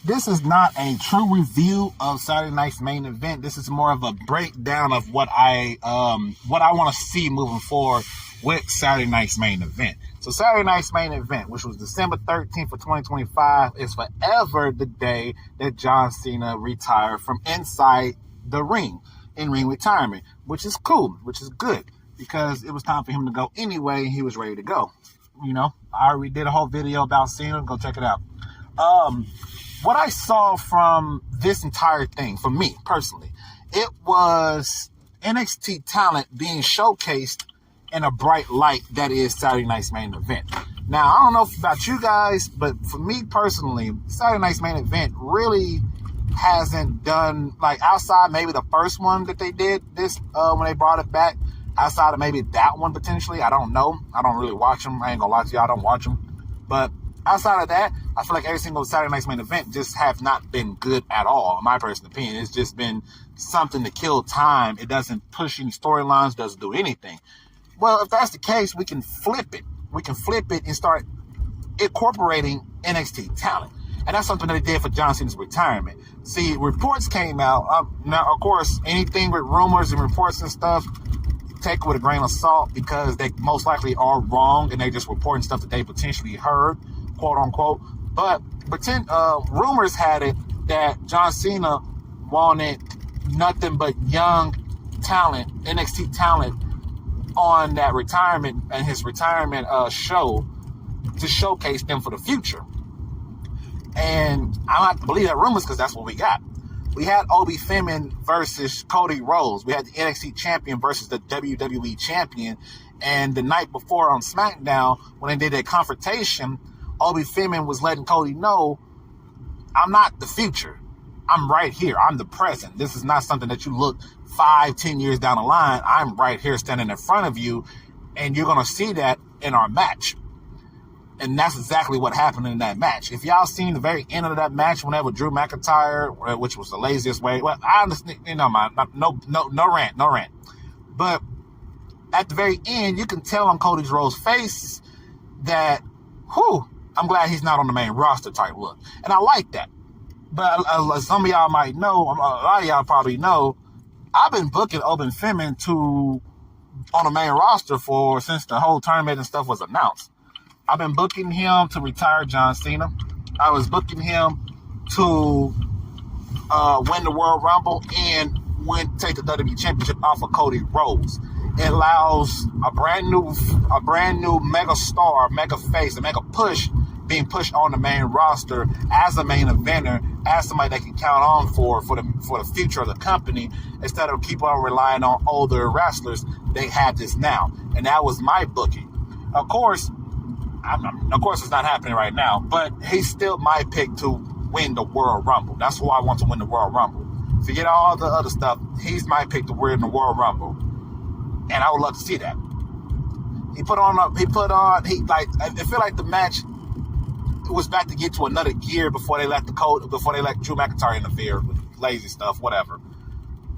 this is not a true review of Saturday night's main event. This is more of a breakdown of what I want to see moving forward with Saturday night's main event. So Saturday night's main event, which was December 13th of 2025, is forever the day that John Cena retired from inside the ring, in-ring retirement, which is cool, which is good, because it was time for him to go anyway, and he was ready to go. You know, I already did a whole video about Cena. Go check it out. What I saw from this entire thing, for me personally, it was NXT talent being showcased in a bright light that is Saturday night's main event. Now, I don't know about you guys, but for me personally, Saturday night's main event really hasn't done, like, outside maybe the first one that they did this when they brought it back, outside of maybe that one potentially. I don't know. I don't really watch them. I ain't gonna lie to you, I don't watch them. But outside of that, I feel like every single Saturday night's main event just have not been good at all, in my personal opinion. It's just been something to kill time. It doesn't push any storylines, doesn't do anything. Well, if that's the case, we can flip it. We can flip it and start incorporating NXT talent. And that's something that they did for John Cena's retirement. See, reports came out. Now, of course, anything with rumors and reports and stuff, take it with a grain of salt, because they most likely are wrong and they just reporting stuff that they potentially heard, quote unquote. But rumors had it that John Cena wanted nothing but young talent, NXT talent, on that retirement and his retirement show to showcase them for the future. And I don't have to believe that rumors, because that's what we got. We had Obi Fimmin versus Cody Rhodes. We had the NXT champion versus the WWE champion. And the night before on SmackDown, when they did a confrontation, Obi Fimmin was letting Cody know, I'm not the future. I'm right here. I'm the present. This is not something that you look 5-10 years down the line. I'm right here standing in front of you, and you're going to see that in our match. And that's exactly what happened in that match. If y'all seen the very end of that match, whenever Drew McIntyre, which was the laziest way, well, I understand, no rant. But at the very end, you can tell on Cody Rhodes' face that, I'm glad he's not on the main roster type look. And I like that. But as some of y'all might know, a lot of y'all probably know, I've been booking Obi Fimmin on the main roster since the whole tournament and stuff was announced. I've been booking him to retire John Cena. I was booking him to win the World Rumble and take the WWE Championship off of Cody Rhodes. It allows a brand new mega star, mega face, a mega push being pushed on the main roster as a main eventer, as somebody they can count on for the future of the company, instead of keep on relying on older wrestlers. They have this now, and that was my booking. Of course, it's not happening right now, but he's still my pick to win the World Rumble. That's who I want to win the World Rumble. Forget all the other stuff. He's my pick to win the World Rumble, and I would love to see that. I feel like the match was about to get to another gear before they let Drew McIntyre interfere with lazy stuff, whatever.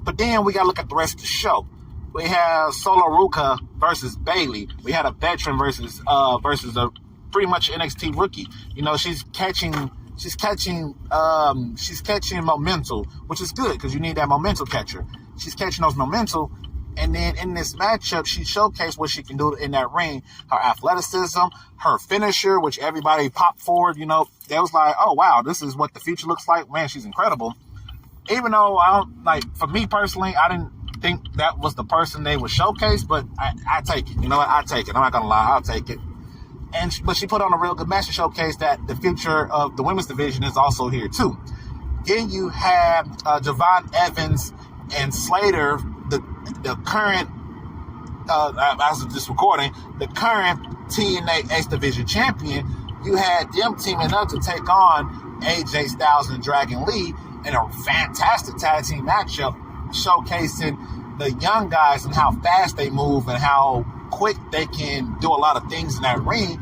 But then we got to look at the rest of the show. We have Solo Ruka versus Bayley. We had a veteran versus a pretty much NXT rookie. You know, she's catching momentum, which is good because you need that momentum catcher. She's catching those momentum, and then in this matchup, she showcased what she can do in that ring. Her athleticism, her finisher, which everybody popped forward. You know, they was like, oh wow, this is what the future looks like. Man, she's incredible. Even though for me personally, I didn't think that was the person they would showcase, but I take it. You know what? I take it. I'm not gonna lie, I'll take it. But she put on a real good match to showcase that the future of the women's division is also here too. Then you have Javon Evans and Slater, the current, as of this recording, the current TNA X Division champion. You had them teaming up to take on AJ Styles and Dragon Lee in a fantastic tag team matchup, showcasing the young guys and how fast they move and how quick they can do a lot of things in that ring.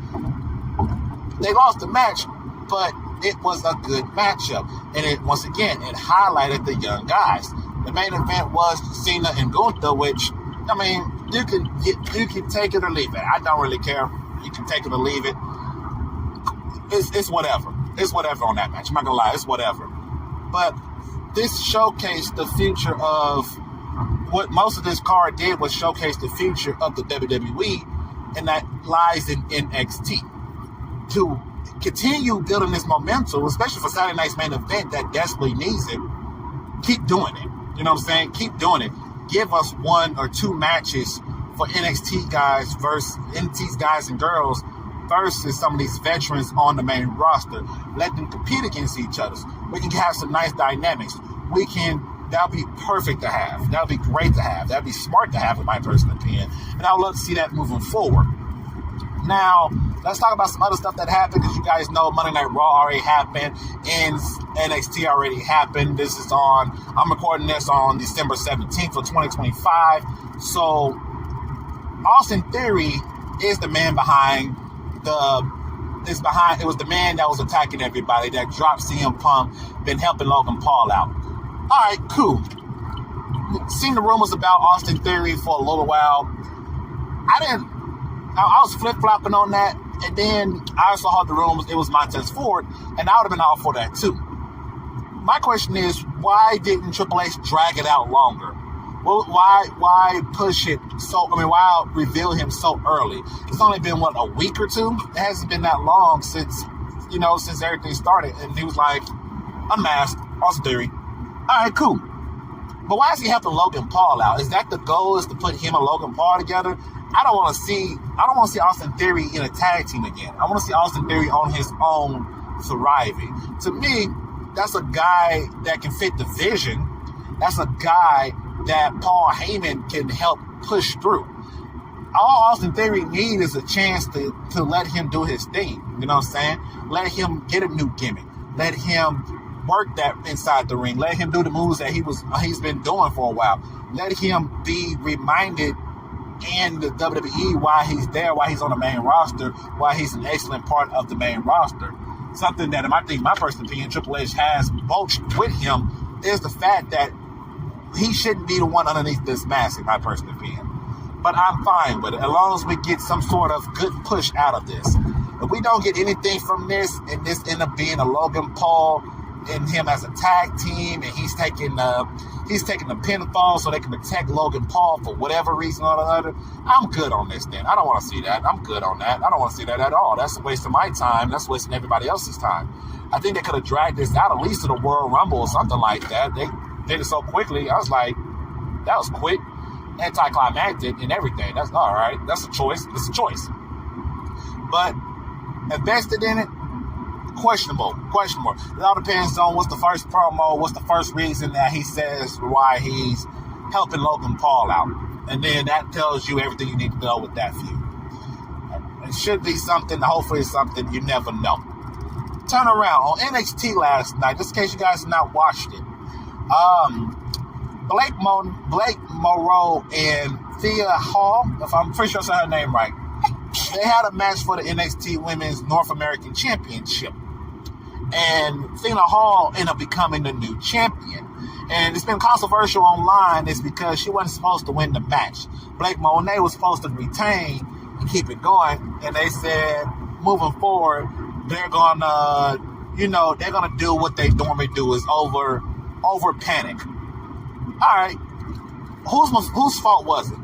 They lost the match, but it was a good matchup. And it highlighted the young guys. The main event was Cena and Gunther, which, I mean, you can take it or leave it. I don't really care. You can take it or leave it. It's whatever. It's whatever on that match. I'm not gonna lie, it's whatever. But this showcased the future of what most of this card did was showcase the future of the WWE, and that lies in NXT. To continue building this momentum, especially for Saturday night's main event that desperately needs it, keep doing it. You know what I'm saying? Keep doing it. Give us 1 or 2 matches for NXT guys versus NXT guys and girls versus some of these veterans on the main roster. Let them compete against each other. We can have some nice dynamics. That'll be perfect to have. That'll be great to have. That'll be smart to have, in my personal opinion. And I would love to see that moving forward. Now, let's talk about some other stuff that happened, because you guys know Monday Night Raw already happened, and NXT already happened. I'm recording this on December 17th of 2025. So, Austin Theory is the man behind it was the man that was attacking everybody, that dropped CM Punk, been helping Logan Paul out. All right, cool. Seen the rumors about Austin Theory for a little while. I was flip-flopping on that, and then I also heard the rumors it was Montez Ford, and I would have been all for that too. My question is, why didn't Triple H drag it out longer? Well, why push it why reveal him so early? It's only been, a week or two? It hasn't been that long since everything started, and he was like, unmasked, Austin Theory. All right, cool. But why is he helping Logan Paul out? Is that the goal, is to put him and Logan Paul together? I don't want to see Austin Theory in a tag team again. I want to see Austin Theory on his own thriving. To me, that's a guy that can fit the vision. That's a guy that Paul Heyman can help push through. All Austin Theory needs is a chance to let him do his thing. You know what I'm saying? Let him get a new gimmick. Let him work that inside the ring. Let him do the moves that he's been doing for a while. Let him be reminded in the WWE why he's there, why he's on the main roster, why he's an excellent part of the main roster. Something that, I think, my personal opinion, Triple H has broached with him is the fact that he shouldn't be the one underneath this mask, in my personal opinion. But I'm fine with it, as long as we get some sort of good push out of this. If we don't get anything from this, and this end up being a Logan Paul and him as a tag team, and he's taking the pinfall so they can protect Logan Paul for whatever reason or another, I'm good on this then. I don't want to see that. I'm good on that. I don't want to see that at all. That's a waste of my time. That's wasting everybody else's time. I think they could have dragged this out at least to the Royal Rumble or something like that. They did it so quickly. I was like, that was quick, anticlimactic, and everything. That's all right. That's a choice. It's a choice. But invested in it, questionable. It all depends on what's the first promo, what's the first reason that he says why he's helping Logan Paul out. And then that tells you everything you need to know with that feud. It should be something, hopefully it's something, you never know. Turn around. On NXT last night, just in case you guys have not watched it, Blake Moreau and Thea Hall, if I'm pretty sure I said her name right, they had a match for the NXT Women's North American Championship. And Thea Hall ended up becoming the new champion. And it's been controversial online. It's because she wasn't supposed to win the match. Blake Monet was supposed to retain and keep it going. And they said, moving forward, they're gonna do what they normally do, is over panic. All right, whose fault was it?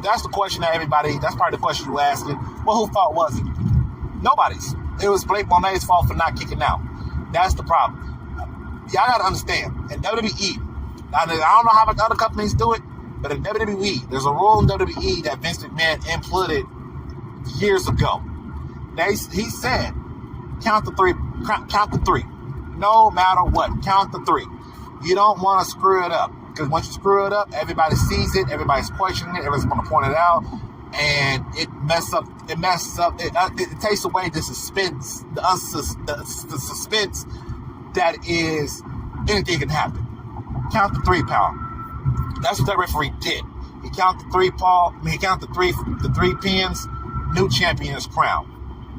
That's the question that that's probably the question you're asking. Well, whose fault was it? Nobody's. It was Blake Monet's fault for not kicking out. That's the problem. Y'all gotta understand, in WWE, I don't know how other companies do it, but in WWE, there's a rule in WWE that Vince McMahon inputted years ago. He said, count to three. No matter what, count to three. You don't want to screw it up, because once you screw it up, everybody sees it, everybody's questioning it, everybody's going to point it out, and it takes away the suspense, the suspense that is anything can happen. Count to three, pal. That's what that referee did. He counted three, the three pins, new champion is crowned.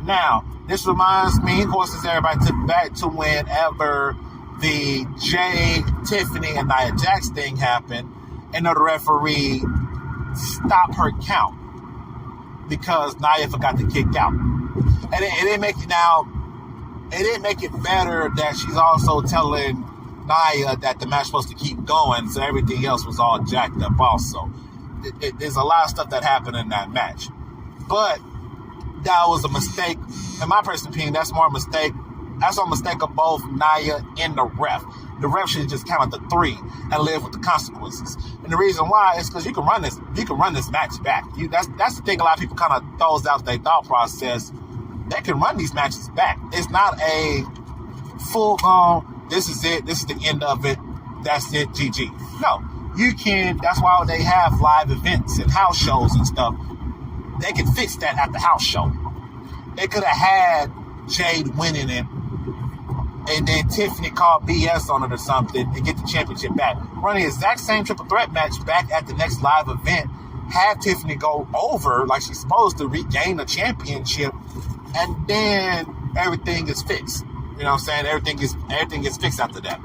Now, this reminds me, of course, as everybody took back to whenever the Jay, Tiffany, and Nia Jax thing happened, and the referee stopped her count because Nia forgot to kick out. And it didn't make it now. it didn't make it better that she's also telling Nia that the match was supposed to keep going, so everything else was all jacked up also. There's a lot of stuff that happened in that match. But that was a mistake. In my personal opinion, that's more a mistake. That's a mistake of both Nia and the ref. The ref should just count at the 3 and live with the consequences. And the reason why is because you can run this match back. That's the thing a lot of people kind of throws out their thought process. They can run these matches back. It's not a full-on, this is it, this is the end of it, that's it, GG. No, you can, that's why they have live events and house shows and stuff. They can fix that at the house show. They could have had Jade winning it, and then Tiffany called BS on it or something and get the championship back. Run the exact same triple threat match back at the next live event. Have Tiffany go over like she's supposed to, regain the championship, and then everything is fixed. You know what I'm saying? Everything is fixed after that.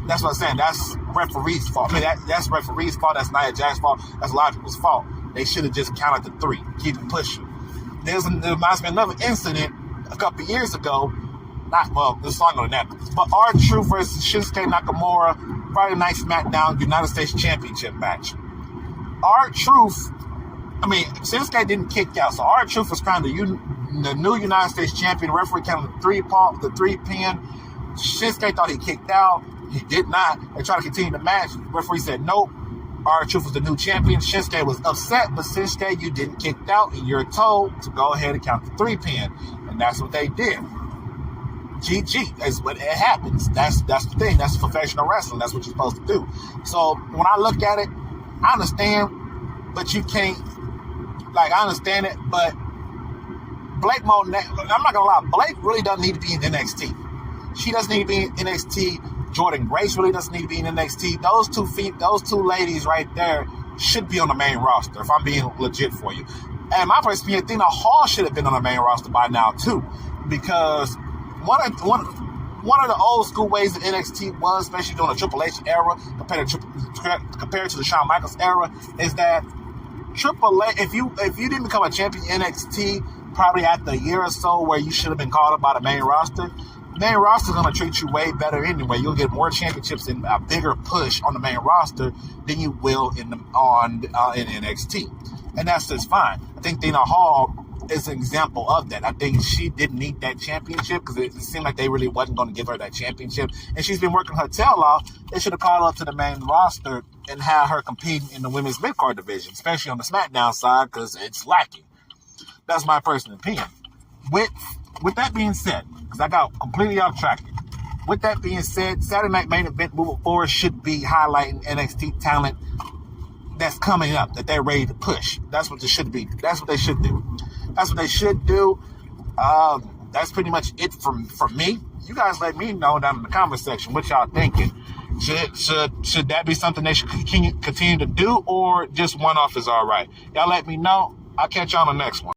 That's what I'm saying. That's referee's fault. I mean, that's referee's fault. That's Nia Jax's fault. That's a lot of people's fault. They should have just counted to 3. Keep it pushing. There reminds me of another incident a couple of years ago. It's longer than that. But R-Truth versus Shinsuke Nakamura, Friday Night SmackDown United States Championship match. Shinsuke didn't kick out, so R-Truth was kind of the new United States champion. The referee counted the 3 pin. Shinsuke thought he kicked out. He did not. They tried to continue the match. The referee said nope. R-Truth was the new champion. Shinsuke was upset, but Shinsuke, you didn't kick out, and you're told to go ahead and count the 3 pin. And that's what they did. GG. That's what it happens. That's the thing. That's professional wrestling. That's what you're supposed to do. So when I look at it, I understand, but you can't. I understand it, but Blake Monet, I'm not gonna lie, Blake really doesn't need to be in NXT. She doesn't need to be in NXT. Jordan Grace really doesn't need to be in NXT. Those two ladies right there should be on the main roster, if I'm being legit for you. And my personal opinion, Athena Hall should have been on the main roster by now too, because one of the old school ways that NXT was, especially during the Triple H era, compared to the Shawn Michaels era, is that Triple H, if you didn't become a champion in NXT probably after a year or so where you should have been called up by the main roster, the main roster is going to treat you way better anyway. You'll get more championships and a bigger push on the main roster than you will in NXT. And that's just fine. I think Athena Hall is an example of that. I think she didn't need that championship because it seemed like they really wasn't going to give her that championship. And she's been working her tail off. They should have called her up to the main roster and had her competing in the women's mid-card division, especially on the SmackDown side, because it's lacking. That's my personal opinion. With that being said, because I got completely off track. With that being said, Saturday Night Main Event moving forward should be highlighting NXT talent that's coming up, that they're ready to push. That's what it should be. That's what they should do. That's what they should do. That's pretty much it from me. You guys let me know down in the comment section what y'all thinking. Should that be something they should continue to do, or just one-off is all right? Y'all let me know. I'll catch y'all on the next one.